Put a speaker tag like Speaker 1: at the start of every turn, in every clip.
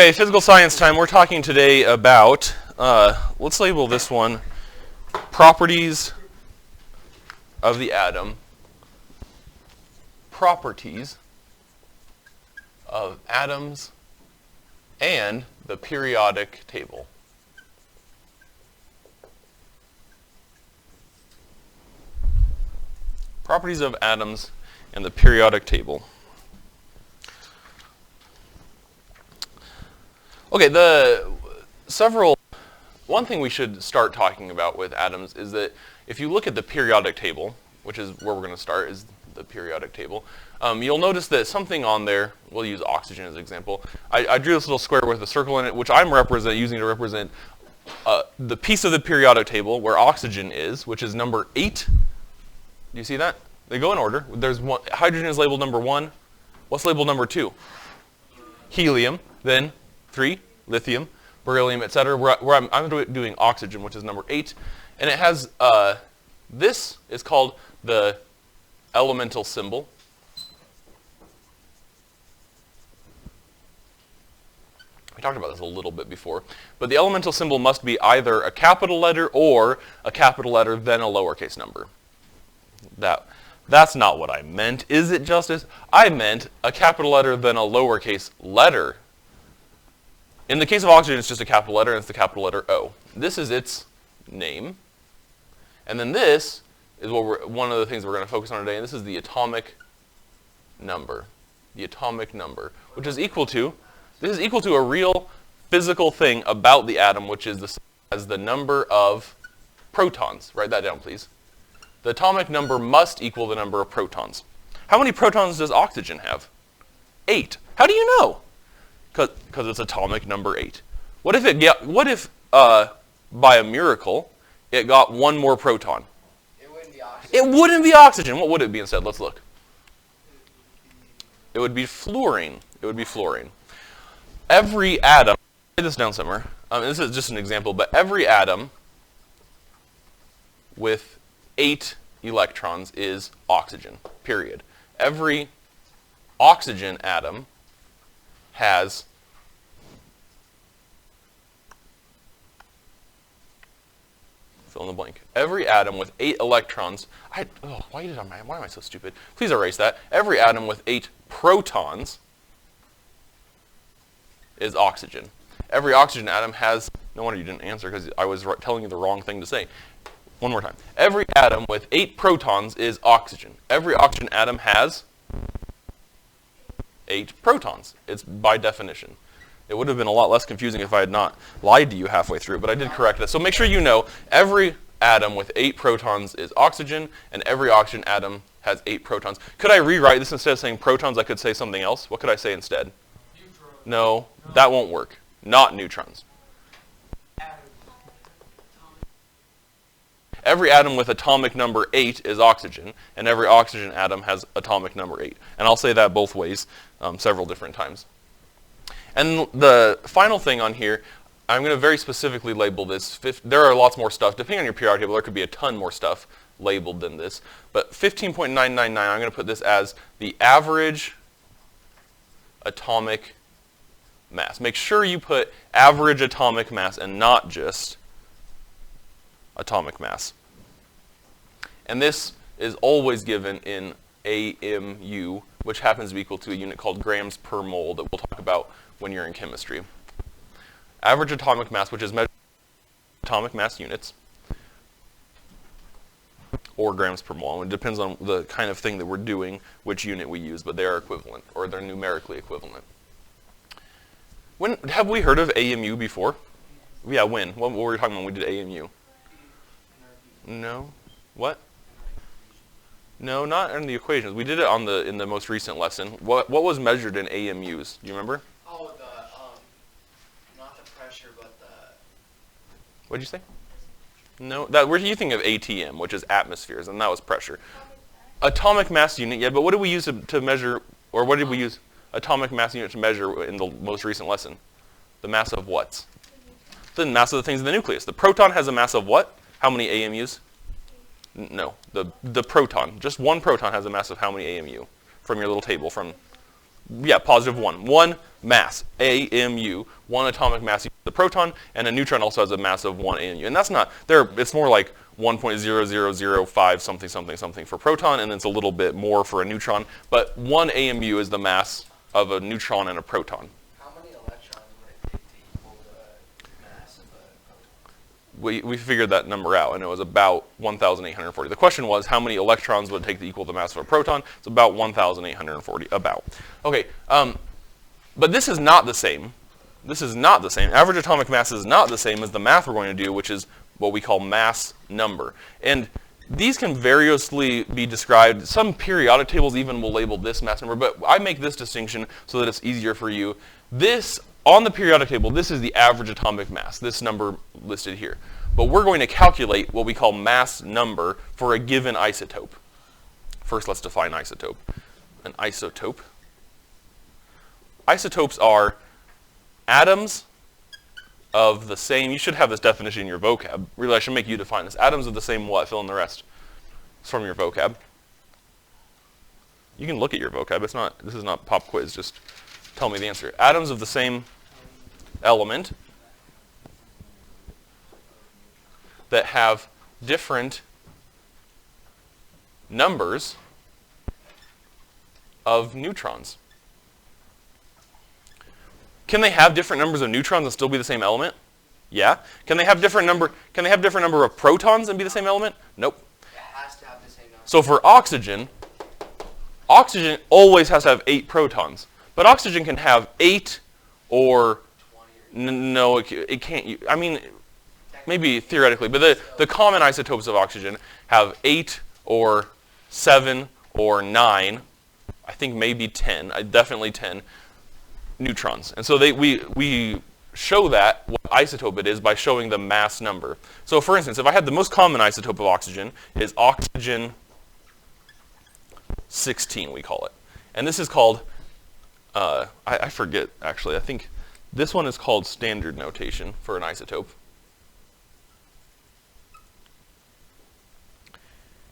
Speaker 1: Okay, physical science time. We're talking today about, let's label this one, properties of the atom. Properties of atoms and the periodic table. Properties of atoms and the periodic table. Okay, one thing we should start talking about with atoms is that if you look at the periodic table, which is where we're going to start, is the periodic table, you'll notice that something on there, we'll use oxygen as an example. I drew this little square with a circle in it, which I'm using to represent the piece of the periodic table where oxygen is, which is number 8. Do you see that? They go in order. There's one, hydrogen is labeled number 1. What's labeled number 2? Helium. Then 3, lithium, beryllium, etc. I'm doing oxygen, which is number 8. And it has, this is called the elemental symbol. We talked about this a little bit before. But the elemental symbol must be either a capital letter or a capital letter, then a lowercase number. That's not what I meant, is it, Justice? I meant a capital letter, then a lowercase letter. In the case of oxygen, it's just a capital letter, and it's the capital letter O. This is its name. And then this is one of the things we're going to focus on today, and this is the atomic number. The atomic number, which is equal to, this is equal to a real physical thing about the atom, which is the number of protons. Write that down, please. The atomic number must equal the number of protons. How many protons does oxygen have? 8. How do you know? Because it's atomic number 8. What if by a miracle it got one more proton?
Speaker 2: It wouldn't be oxygen.
Speaker 1: It wouldn't be oxygen. What would it be instead? Let's look. It would be fluorine. It would be fluorine. Every atom, write this down somewhere. This is just an example, but every atom with 8 electrons is oxygen, period. Every oxygen atom has fill in the blank. Every atom with 8 electrons, why am I so stupid? Please erase that. Every atom with 8 protons is oxygen. Every oxygen atom has, no wonder you didn't answer because I was telling you the wrong thing to say. One more time. Every atom with 8 protons is oxygen. Every oxygen atom has 8 protons. It's by definition. It would have been a lot less confusing if I had not lied to you halfway through, but I did correct that. So make sure you know every atom with 8 protons is oxygen, and every oxygen atom has 8 protons. Could I rewrite this instead of saying protons? I could say something else. What could I say instead?
Speaker 2: Neutrons.
Speaker 1: No, that won't work. Not neutrons. Every atom with atomic number 8 is oxygen, and every oxygen atom has atomic number 8. And I'll say that both ways several different times. And the final thing on here, I'm going to very specifically label this. There are lots more stuff. Depending on your periodic table, there could be a ton more stuff labeled than this. But 15.999, I'm going to put this as the average atomic mass. Make sure you put average atomic mass and not just atomic mass. And this is always given in AMU, which happens to be equal to a unit called grams per mole that we'll talk about when you're in chemistry. Average atomic mass, which is measured in atomic mass units, or grams per mole. It depends on the kind of thing that we're doing, which unit we use, but they are equivalent, or they're numerically equivalent. Have we heard of AMU before? Yeah, when? What were we talking about when we did AMU? No. What? No, not in the equations. We did it in the most recent lesson. What was measured in AMUs? Do you remember?
Speaker 2: Oh, not the pressure, but the...
Speaker 1: What did you say? No, were you thinking of ATM, which is atmospheres, and that was pressure. Atomic mass unit, yeah, but what did we use to measure, or what did we use atomic mass unit to measure in the most recent lesson? The mass of what? The mass of the things in the nucleus. The proton has a mass of what? How many AMUs? No, the proton. Just one proton has a mass of how many AMU from your little table from Yeah, positive 1. 1 mass, AMU, 1 atomic mass of the proton, and a neutron also has a mass of 1 AMU. And that's not, it's more like 1.0005 something something something for proton, and then it's a little bit more for a neutron. But 1 AMU is the mass of a neutron and a proton.
Speaker 2: How many electrons would it take to equal the mass of a proton?
Speaker 1: We figured that number out, and it was about 1,840. The question was, how many electrons would it take to equal the mass of a proton? It's about 1,840, about. Okay, but this is not the same. This is not the same. Average atomic mass is not the same as the math we're going to do, which is what we call mass number. And these can variously be described. Some periodic tables even will label this mass number, but I make this distinction so that it's easier for you. This, on the periodic table, this is the average atomic mass, this number listed here. But we're going to calculate what we call mass number for a given isotope. First, let's define isotope. An isotope. Isotopes are atoms of the same, you should have this definition in your vocab. Really, I should make you define this. Atoms of the same what? Fill in the rest. It's from your vocab. You can look at your vocab. It's not, this is not pop quiz, just tell me the answer. Atoms of the same element that have different numbers of neutrons. Can they have different numbers of neutrons and still be the same element? Yeah. Can they have different number of protons and be the same element? Nope.
Speaker 2: It has to have the same number.
Speaker 1: So for oxygen, oxygen always has to have 8 protons. But oxygen can have 8 or no, it can't. I mean, maybe theoretically, but the common isotopes of oxygen have 8 or 7 or 9, I think maybe 10, definitely 10 neutrons. And so we show that what isotope it is by showing the mass number. So for instance, if I had the most common isotope of oxygen is oxygen 16, we call it. And this is called, I forget actually, I think this one is called standard notation for an isotope.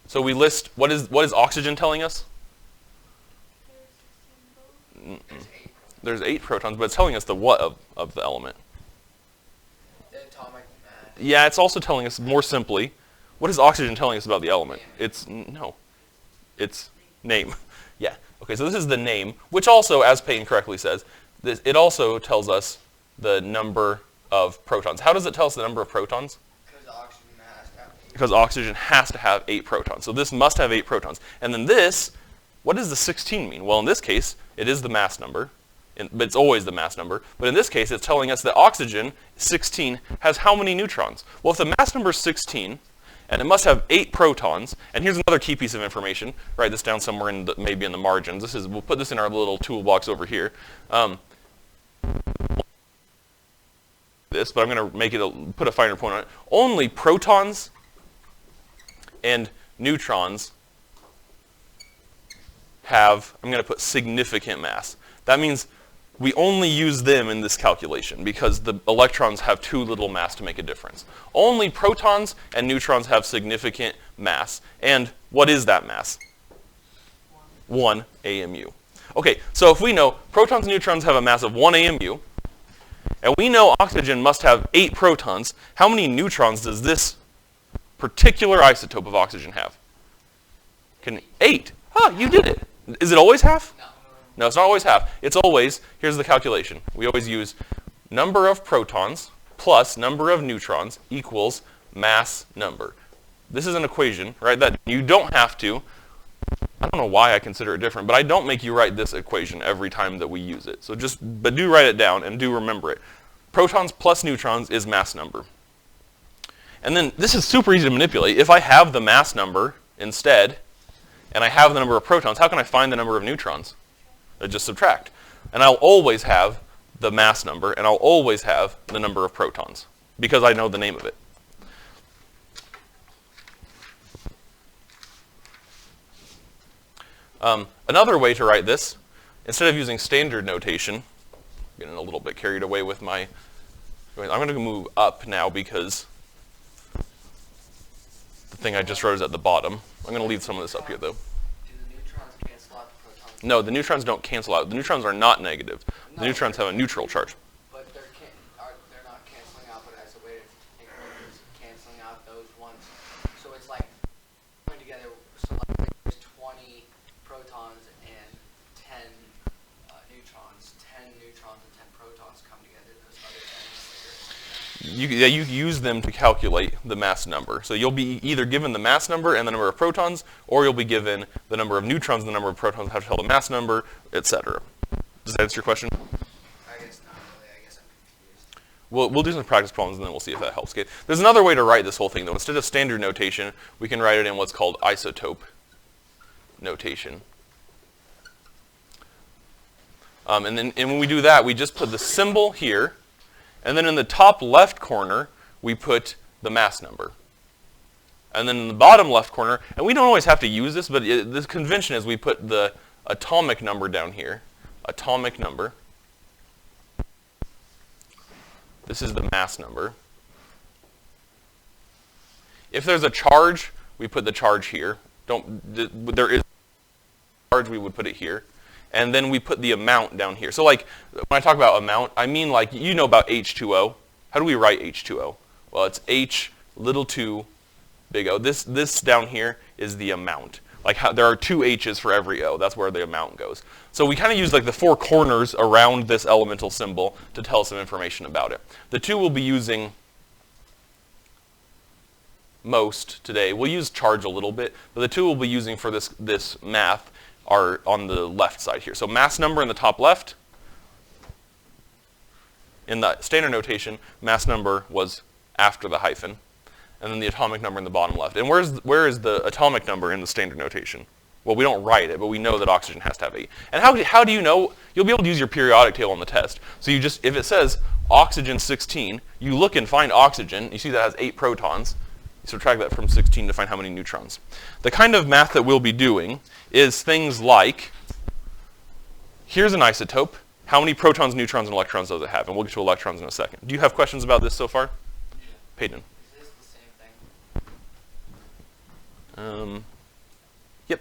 Speaker 1: So we list, what is oxygen telling us? There's 8 protons, but it's telling us the what of the element.
Speaker 2: The atomic mass.
Speaker 1: Yeah, it's also telling us more simply, what is oxygen telling us about the element? It's name. Yeah, okay, so this is the name, which also, as Payton correctly says, it also tells us the number of protons. How does it tell us the number of protons? Because oxygen has to have 8 protons. So this must have 8 protons. And then this, what does the 16 mean? Well, in this case, it is the mass number. But it's always the mass number. But in this case, it's telling us that oxygen, 16, has how many neutrons? Well, if the mass number is 16, and it must have 8 protons, and here's another key piece of information. Write this down somewhere maybe in the margins. We'll put this in our little toolbox over here. But I'm going to put a finer point on it. Only protons and neutrons have, I'm going to put significant mass. That means we only use them in this calculation because the electrons have too little mass to make a difference. Only protons and neutrons have significant mass. And what is that mass? 1 AMU. Okay, so if we know protons and neutrons have a mass of 1 AMU, and we know oxygen must have 8 protons, how many neutrons does this particular isotope of oxygen have? 8. Huh, you did it. Is it always half? No, it's not always half. It's always, here's the calculation. We always use number of protons plus number of neutrons equals mass number. This is an equation, right, that you don't have to, I don't know why I consider it different, but I don't make you write this equation every time that we use it. So but do write it down and do remember it. Protons plus neutrons is mass number. And then this is super easy to manipulate. If I have the mass number instead, and I have the number of protons, how can I find the number of neutrons? I just subtract. And I'll always have the mass number, and I'll always have the number of protons, because I know the name of it. Another way to write this, instead of using standard notation, I'm getting a little bit carried away with my, I'm going to move up now because the thing I just wrote is at the bottom. I'm going to leave some of this up here, though.
Speaker 2: Do the neutrons cancel out the protons
Speaker 1: No, the neutrons don't cancel out. The neutrons are not negative. The
Speaker 2: No,
Speaker 1: neutrons have a neutral charge.
Speaker 2: But they're not canceling out, but as a way of canceling out those ones. So it's like coming together. So like there's 20 protons and 10 neutrons. 10 neutrons and 10 protons come together. Those other 10 later.
Speaker 1: You use them to calculate the mass number. So you'll be either given the mass number and the number of protons, or you'll be given the number of neutrons and the number of protons, how to tell the mass number, etc. Does that answer your question?
Speaker 2: I guess not really. I guess I'm confused.
Speaker 1: We'll do some practice problems and then we'll see if that helps. Okay. There's another way to write this whole thing though. Instead of standard notation, we can write it in what's called isotope notation. And when we do that, we just put the symbol here, and then in the top left corner, we put the mass number. And then in the bottom left corner, and we don't always have to use this, but the convention is we put the atomic number down here. Atomic number. This is the mass number. If there's a charge, we put the charge here. There is a charge, we would put it here. And then we put the amount down here. So like, when I talk about amount, I mean like, you know about H2O. How do we write H2O? Well, it's H little 2 big O. This down here is the amount. Like there are 2 H's for every O. That's where the amount goes. So we kind of use like the 4 corners around this elemental symbol to tell some information about it. The 2 we'll be using most today. We'll use charge a little bit, but the 2 we'll be using for this math are on the left side here. So mass number in the top left. In the standard notation, mass number was after the hyphen. And then the atomic number in the bottom left. And where is the atomic number in the standard notation? Well, we don't write it, but we know that oxygen has to have 8. And how do you know? You'll be able to use your periodic table on the test. So you just, if it says oxygen 16, you look and find oxygen. You see that has 8 protons. You subtract that from 16 to find how many neutrons. The kind of math that we'll be doing is things like, here's an isotope. How many protons, neutrons, and electrons does it have? And we'll get to electrons in a second. Do you have questions about this so far?
Speaker 2: Yeah.
Speaker 1: Peyton?
Speaker 2: Is this the same thing?
Speaker 1: Yep.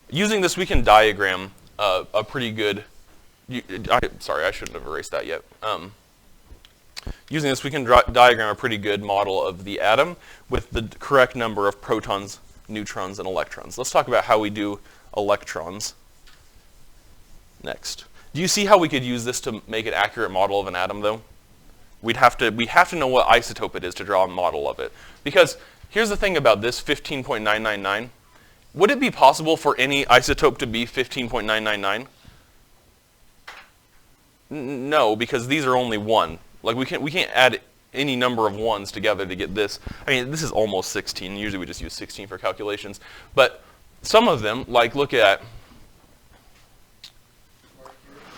Speaker 1: Using this, we can diagram a pretty good, sorry, I shouldn't have erased that yet. Using this, we can diagram a pretty good model of the atom with the correct number of protons, neutrons, and electrons. Let's talk about how we do electrons next. Do you see how we could use this to make an accurate model of an atom, though? We have to know what isotope it is to draw a model of it. Because here's the thing about this, 15.999. Would it be possible for any isotope to be 15.999? No, because these are only 1. Like we can't add any number of 1s together to get this. I mean, this is almost 16. Usually we just use 16 for calculations. But some of them, like look at,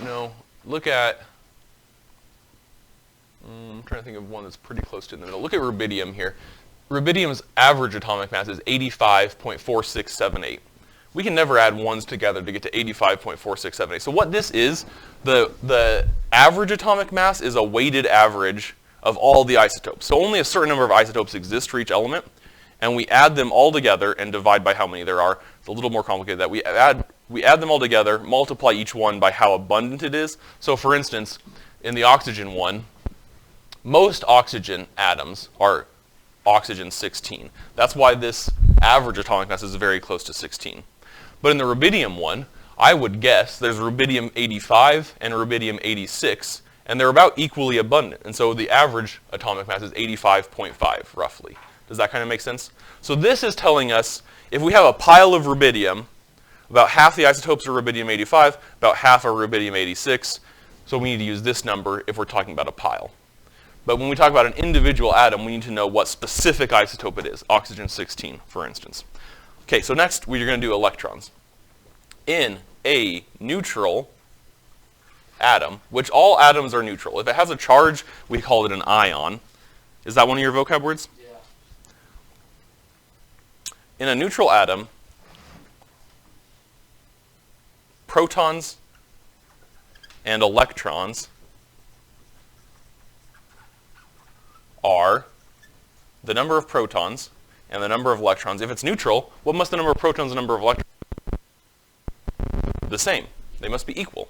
Speaker 1: I'm trying to think of one that's pretty close to in the middle. Look at rubidium here. Rubidium's average atomic mass is 85.4678. We can never add 1s together to get to 85.4678. So what this is, the average atomic mass is a weighted average of all the isotopes. So only a certain number of isotopes exist for each element, and we add them all together and divide by how many there are. It's a little more complicated that we add them all together, multiply each one by how abundant it is. So for instance, in the oxygen one, most oxygen atoms are oxygen 16. That's why this average atomic mass is very close to 16. But in the rubidium one, I would guess there's rubidium 85 and rubidium 86, and they're about equally abundant. And so the average atomic mass is 85.5, roughly. Does that kind of make sense? So this is telling us if we have a pile of rubidium, about half the isotopes are rubidium 85, about half are rubidium 86. So we need to use this number if we're talking about a pile. But when we talk about an individual atom, we need to know what specific isotope it is, oxygen 16, for instance. Okay, so next we're going to do electrons. In a neutral atom, which all atoms are neutral. If it has a charge, we call it an ion. Is that one of your vocab words?
Speaker 2: Yeah.
Speaker 1: In a neutral atom, protons and electrons are the number of protons and the number of electrons. If it's neutral, what must the number of protons and number of electrons be? The same. They must be equal.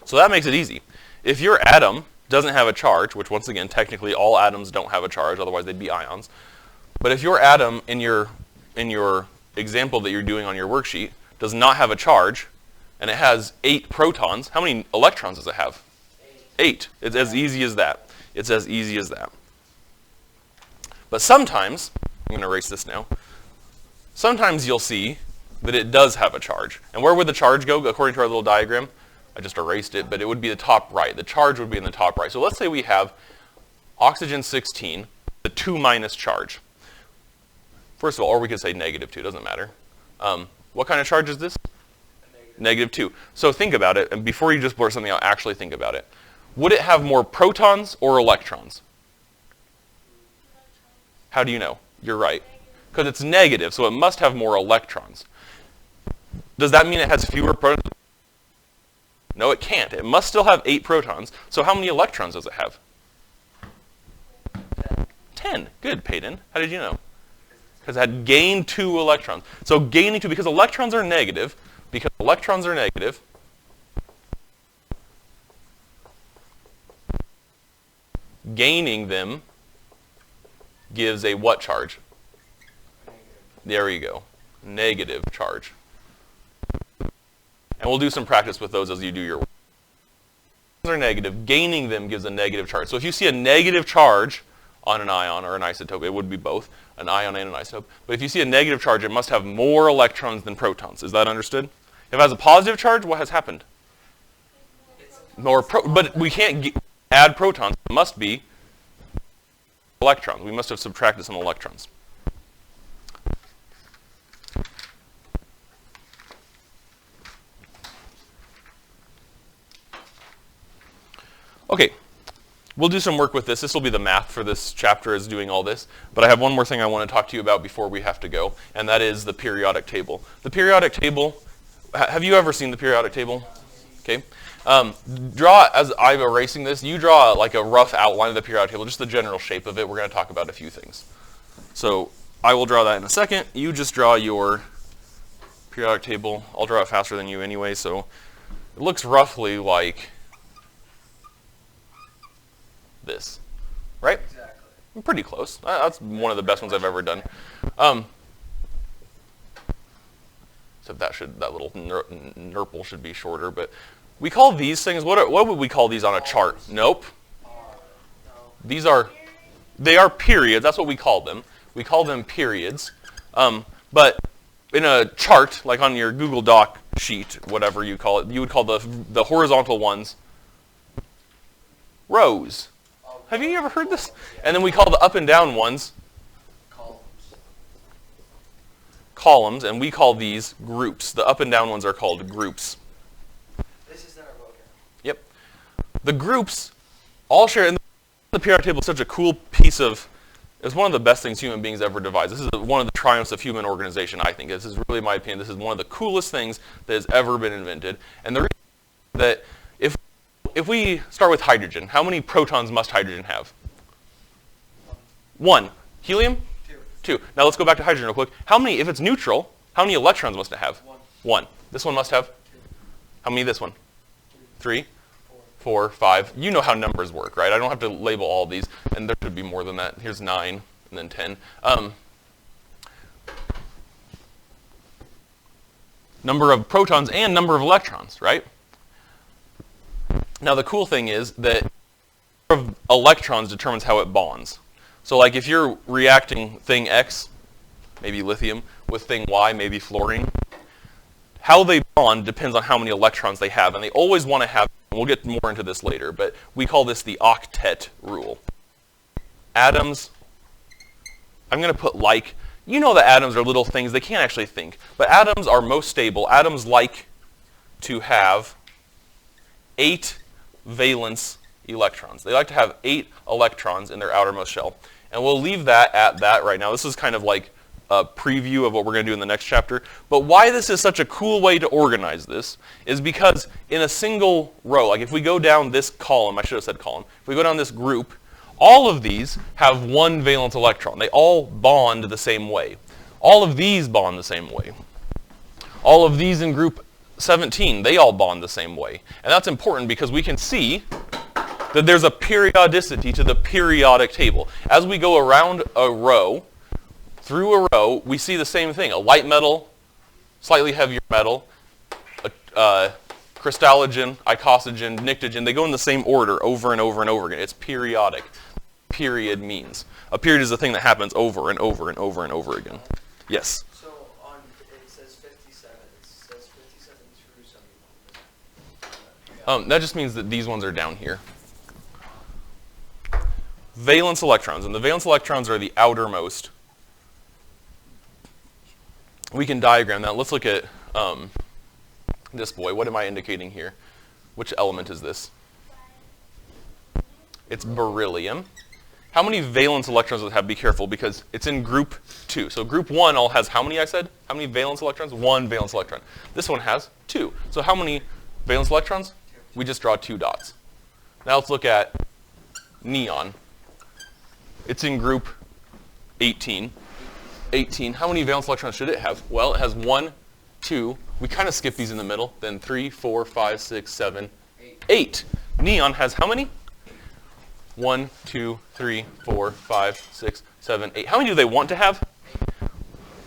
Speaker 1: So that makes it easy. If your atom doesn't have a charge, which once again, technically all atoms don't have a charge, otherwise they'd be ions. But if your atom in your example that you're doing on your worksheet does not have a charge, and it has 8 protons, how many electrons does it have? 8. It's as easy as that. It's as easy as that. But sometimes, I'm going to erase this now, sometimes you'll see that it does have a charge. And where would the charge go according to our little diagram? I just erased it, but it would be the top right. The charge would be in the top right. So let's say we have oxygen 16, the 2- charge. First of all, or we could say -2, it doesn't matter. What kind of charge is this? -2. So think about it, and before you just blurt something out, actually think about it. Would it have more protons or electrons? How do you know? You're right. Because it's negative, so it must have more electrons. Does that mean it has fewer protons? No, it can't. It must still have 8 protons. So how many electrons does it have? 10. Good, Peyton. How did you know? Because it had gained 2 electrons. So gaining 2, because electrons are negative, gaining them gives a what charge? There you go. Negative charge. And we'll do some practice with those as you do your work. Are negative, gaining them gives a negative charge. So if you see a negative charge on an ion or an isotope, it would be both, an ion and an isotope. But if you see a negative charge, it must have more electrons than protons. Is that understood? If it has a positive charge, what has happened? But we can't add protons. It must be electrons. We must have subtracted some electrons. Okay, we'll do some work with this. This will be the math for this chapter is doing all this. But I have one more thing I want to talk to you about before we have to go, and that is the periodic table. The periodic table, have you ever seen the periodic table? Okay. Draw, as I'm erasing this, you draw like a rough outline of the periodic table, just the general shape of it. We're going to talk about a few things. So I will draw that in a second. You just draw your periodic table. I'll draw it faster than you anyway, so it looks roughly like this, right? Exactly. Pretty close. That's one of the best ones I've ever done. So that little nurple should be shorter, but we call these things, what would we call these on a chart? Nope. They are periods. That's what we call them. We call them periods. But in a chart, like on your Google Doc sheet, whatever you call it, you would call the horizontal ones rows. Have you ever heard this? And then we call the up and down ones columns, and we call these groups. The up and down ones are called groups.
Speaker 2: This is in our vocab.
Speaker 1: Yep. The groups all share, and the periodic table is such a cool piece of, it's one of the best things human beings ever devised. This is one of the triumphs of human organization, I think. This is really my opinion. This is one of the coolest things that has ever been invented. And the reason that if we start with hydrogen, how many protons must hydrogen have? 1. Helium? 2. Now let's go back to hydrogen real quick. If it's neutral, how many electrons must it have? 1. This one must have? 2. How many this one? 3. 4, 5. You know how numbers work, right? I don't have to label all these, and there should be more than that. Here's 9, and then 10. Number of protons and number of electrons, right? Now the cool thing is that the number of electrons determines how it bonds. So like if you're reacting thing X, maybe lithium, with thing Y, maybe fluorine, how they bond depends on how many electrons they have. And they always want to have, and we'll get more into this later, but we call this the Octet Rule. Atoms, I'm going to put like, you know that atoms are little things, they can't actually think. But atoms are most stable. Atoms like to have 8 valence electrons. They like to have 8 electrons in their outermost shell. And we'll leave that at that right now. This is kind of like a preview of what we're going to do in the next chapter. But why this is such a cool way to organize this is because in a single row, like if we go down this column, I should have said column, if we go down this group, All of these have one valence electron. They all bond the same way. All of these bond the same way. All of these in group 17, they all bond the same way. And that's important because we can see that there's a periodicity to the periodic table. As we go around a row, through a row, we see the same thing. A light metal, slightly heavier metal, crystallogen, icosogen, pnictogen, they go in the same order over and over and over again. It's periodic. Period means. A period is a thing that happens over and over and over and over again. Yes?
Speaker 3: So on, it says 57. It says 57 through 71.
Speaker 1: That just means that these ones are down here. Valence electrons, and the valence electrons are the outermost. We can diagram that. Let's look at this boy. What am I indicating here? Which element is this? It's beryllium. How many valence electrons does it have? Be careful because it's in group 2. So group 1 all has how many, I said? How many valence electrons? 1 valence electron. This one has 2. So how many valence electrons? We just draw 2 dots. Now let's look at neon. It's in group 18. 18. How many valence electrons should it have? Well, it has 1, 2. We kind of skip these in the middle. Then 3, 4, 5, 6, 7, 8. Neon has how many? 1, 2, 3, 4, 5, 6, 7, 8. How many do they want to have?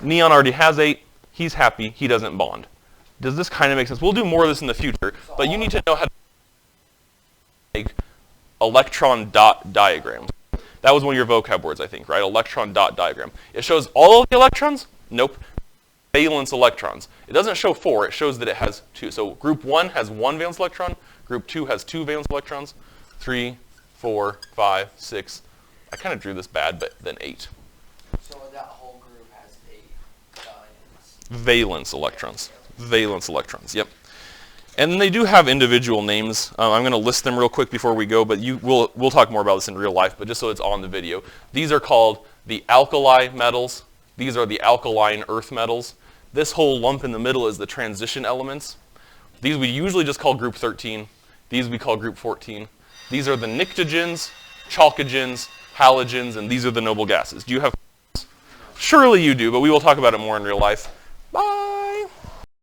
Speaker 1: Neon already has 8. He's happy. He doesn't bond. Does this kind of make sense? We'll do more of this in the future, but you need to know how to make electron dot diagrams. That was one of your vocab words, I think, right? Electron dot diagram. It shows all of the electrons? Nope. Valence electrons. It doesn't show 4. It shows that it has 2. So group 1 has 1 valence electron. Group 2 has 2 valence electrons. 3, 4, 5, 6. I kind of drew this bad, but then 8.
Speaker 2: So that whole group has 8
Speaker 1: Valence electrons. Valence electrons, yep. And they do have individual names. I'm going to list them real quick before we go, but we'll talk more about this in real life, but just so it's on the video. These are called the alkali metals. These are the alkaline earth metals. This whole lump in the middle is the transition elements. These we usually just call group 13. These we call group 14. These are the pnictogens, chalcogens, halogens, and these are the noble gases. Do you have? Surely you do, but we will talk about it more in real life.